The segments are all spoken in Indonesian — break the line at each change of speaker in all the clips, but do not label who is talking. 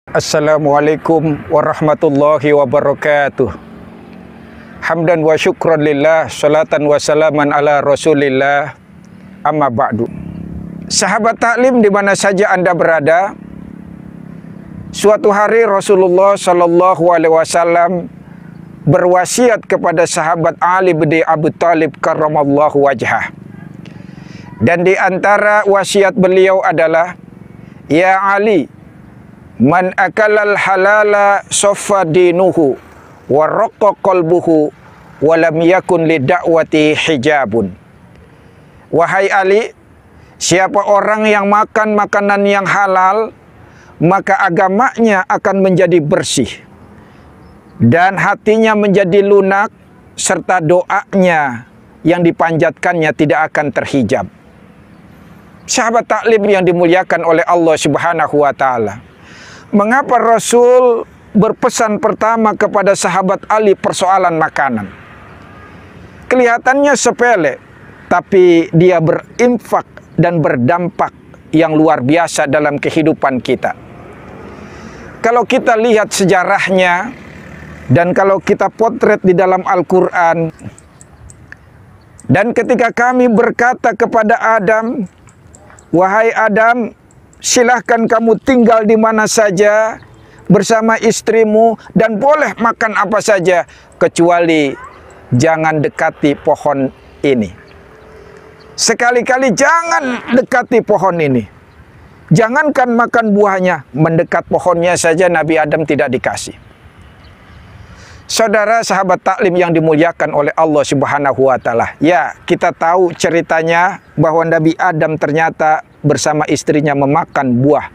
Assalamualaikum warahmatullahi wabarakatuh. Hamdan wa syukran lillah, salatan wa salaman ala rasulillah, amma ba'du. Sahabat taklim di mana saja Anda berada, suatu hari Rasulullah Shallallahu Alaihi Wasallam berwasiat kepada sahabat Ali bin Abi Thalib karramallahu wajhah. Dan di antara wasiat beliau adalah, ya Ali, man akalal halala soffa dinuhu wa raqqa qalbuhu wa lam yakun li da'wati hijabun. Wahai Ali, siapa orang yang makan makanan yang halal, maka agamanya akan menjadi bersih dan hatinya menjadi lunak, serta doanya yang dipanjatkannya tidak akan terhijab. Sahabat taklim yang dimuliakan oleh Allah Subhanahu wa taala, mengapa Rasul berpesan pertama kepada sahabat Ali persoalan makanan? Kelihatannya sepele, tapi dia berinfak dan berdampak yang luar biasa dalam kehidupan kita. Kalau kita lihat sejarahnya dan kalau kita potret di dalam Al-Quran, dan ketika kami berkata kepada Adam, wahai Adam, silahkan kamu tinggal di mana saja bersama istrimu dan boleh makan apa saja, kecuali jangan dekati pohon ini. Sekali-kali jangan dekati pohon ini. Jangankan makan buahnya, mendekat pohonnya saja Nabi Adam tidak dikasih. Saudara sahabat taklim yang dimuliakan oleh Allah Subhanahu wa taala. Ya, kita tahu ceritanya bahwa Nabi Adam ternyata bersama istrinya memakan buah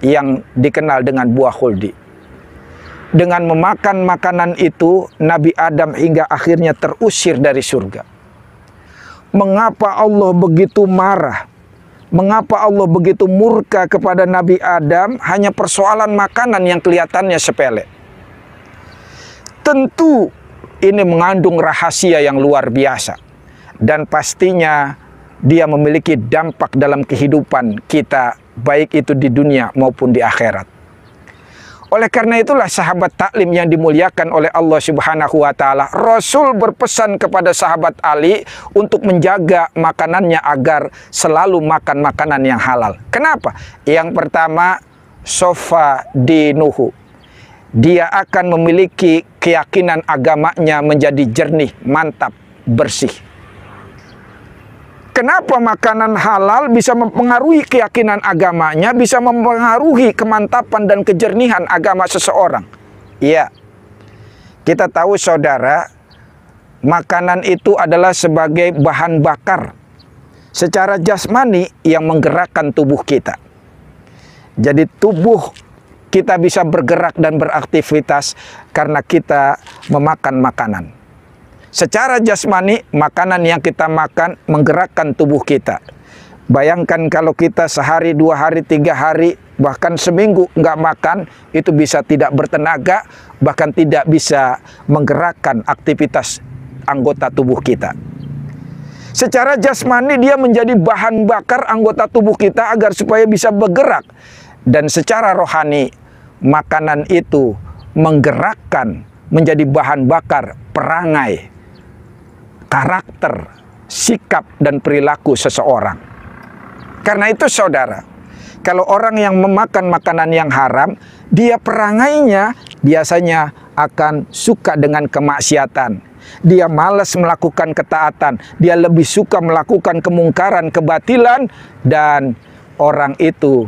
yang dikenal dengan buah khuldi. Dengan memakan makanan itu, Nabi Adam hingga akhirnya terusir dari surga. Mengapa Allah begitu marah? Mengapa Allah begitu murka kepada Nabi Adam hanya persoalan makanan yang kelihatannya sepele? Tentu ini mengandung rahasia yang luar biasa, dan pastinya dia memiliki dampak dalam kehidupan kita, baik itu di dunia maupun di akhirat. Oleh karena itulah sahabat taklim yang dimuliakan oleh Allah Subhanahu wa taala, Rasul berpesan kepada sahabat Ali untuk menjaga makanannya agar selalu makan makanan yang halal. Kenapa? Yang pertama, sofa dinuhu. Dia akan memiliki keyakinan agamanya menjadi jernih, mantap, bersih. Kenapa makanan halal bisa mempengaruhi keyakinan agamanya, bisa mempengaruhi kemantapan dan kejernihan agama seseorang? Iya, kita tahu saudara, makanan itu adalah sebagai bahan bakar secara jasmani yang menggerakkan tubuh kita. Jadi tubuh kita bisa bergerak dan beraktivitas karena kita memakan makanan. Secara jasmani, makanan yang kita makan menggerakkan tubuh kita. Bayangkan kalau kita sehari, 2 hari, 3 hari, bahkan seminggu nggak makan, itu bisa tidak bertenaga, bahkan tidak bisa menggerakkan aktivitas anggota tubuh kita. Secara jasmani dia menjadi bahan bakar anggota tubuh kita agar supaya bisa bergerak. Dan secara rohani, makanan itu menggerakkan menjadi bahan bakar perangai, karakter, sikap, dan perilaku seseorang. Karena itu saudara, kalau orang yang memakan makanan yang haram, dia perangainya biasanya akan suka dengan kemaksiatan. Dia malas melakukan ketaatan, dia lebih suka melakukan kemungkaran, kebatilan, dan orang itu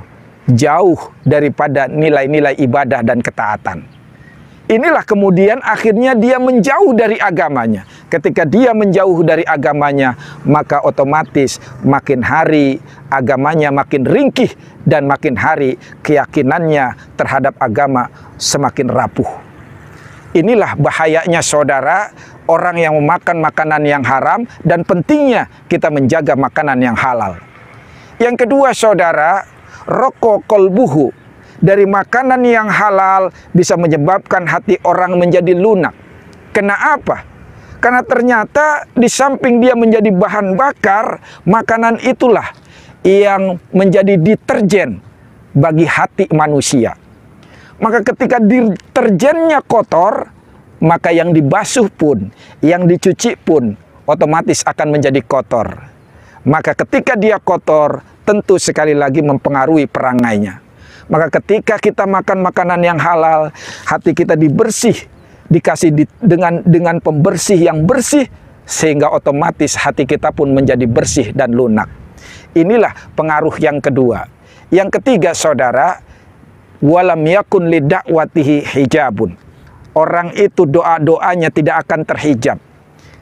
jauh daripada nilai-nilai ibadah dan ketaatan. Inilah kemudian akhirnya dia menjauh dari agamanya. Ketika dia menjauh dari agamanya, maka otomatis makin hari agamanya makin ringkih dan makin hari keyakinannya terhadap agama semakin rapuh. Inilah bahayanya saudara, orang yang memakan makanan yang haram, dan pentingnya kita menjaga makanan yang halal. Yang kedua saudara, raqqa qalbuhu. Dari makanan yang halal bisa menyebabkan hati orang menjadi lunak. Kenapa? Karena ternyata di samping dia menjadi bahan bakar, makanan itulah yang menjadi deterjen bagi hati manusia. Maka ketika deterjennya kotor, maka yang dibasuh pun, yang dicuci pun otomatis akan menjadi kotor. Maka ketika dia kotor, tentu sekali lagi mempengaruhi perangainya. Maka ketika kita makan makanan yang halal, hati kita dikasih dengan pembersih yang bersih, sehingga otomatis hati kita pun menjadi bersih dan lunak. Inilah pengaruh yang kedua. Yang ketiga, saudara, walam yakun lidakwatihi hijabun. Orang itu doa-doanya tidak akan terhijab.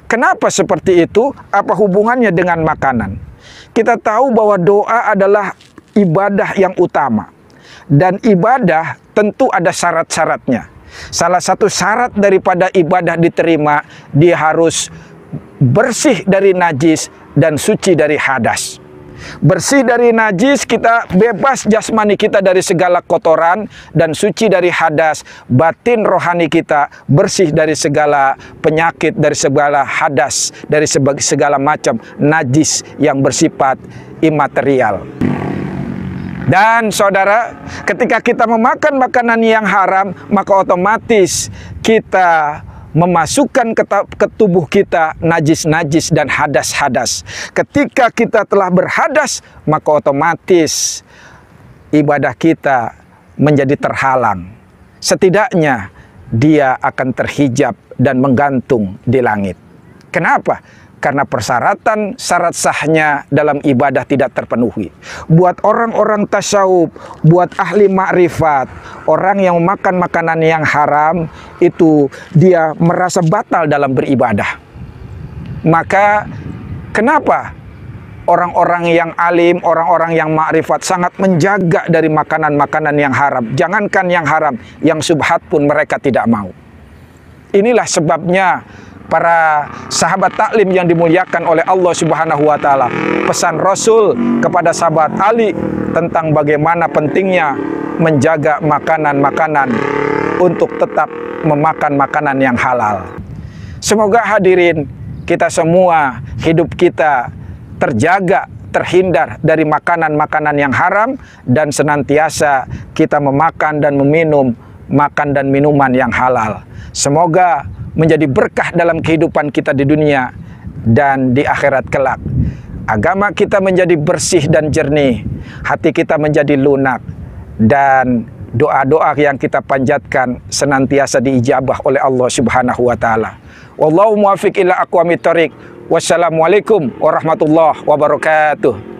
Kenapa seperti itu? Apa hubungannya dengan makanan? Kita tahu bahwa doa adalah ibadah yang utama. Dan ibadah tentu ada syarat-syaratnya. Salah satu syarat daripada ibadah diterima, dia harus bersih dari najis dan suci dari hadas. Bersih dari najis, kita bebas jasmani kita dari segala kotoran, dan suci dari hadas, batin rohani kita bersih dari segala penyakit, dari segala hadas, dari segala macam najis yang bersifat imaterial. Dan saudara, ketika kita memakan makanan yang haram, maka otomatis kita memasukkan ke tubuh kita najis-najis dan hadas-hadas. Ketika kita telah berhadas, maka otomatis ibadah kita menjadi terhalang. Setidaknya dia akan terhijab dan menggantung di langit. Kenapa? Karena persyaratan syarat sahnya dalam ibadah tidak terpenuhi. Buat orang-orang tasawuf, buat ahli makrifat, orang yang memakan makanan yang haram, itu dia merasa batal dalam beribadah. Maka kenapa orang-orang yang alim, orang-orang yang makrifat sangat menjaga dari makanan-makanan yang haram? Jangankan yang haram, yang subhat pun mereka tidak mau. Inilah sebabnya para sahabat taklim yang dimuliakan oleh Allah Subhanahu wa taala, pesan Rasul kepada sahabat Ali tentang bagaimana pentingnya menjaga makanan-makanan untuk tetap memakan makanan yang halal. Semoga hadirin, kita semua hidup kita terjaga, terhindar dari makanan-makanan yang haram, dan senantiasa kita memakan dan meminum makan dan minuman yang halal. Semoga menjadi berkah dalam kehidupan kita di dunia dan di akhirat kelak. Agama kita menjadi bersih dan jernih, hati kita menjadi lunak, dan doa-doa yang kita panjatkan senantiasa diijabah oleh Allah Subhanahu wa taala. Wallahu muwaffiq ila aqwamit thoriq. Wassalamualaikum warahmatullahi wabarakatuh.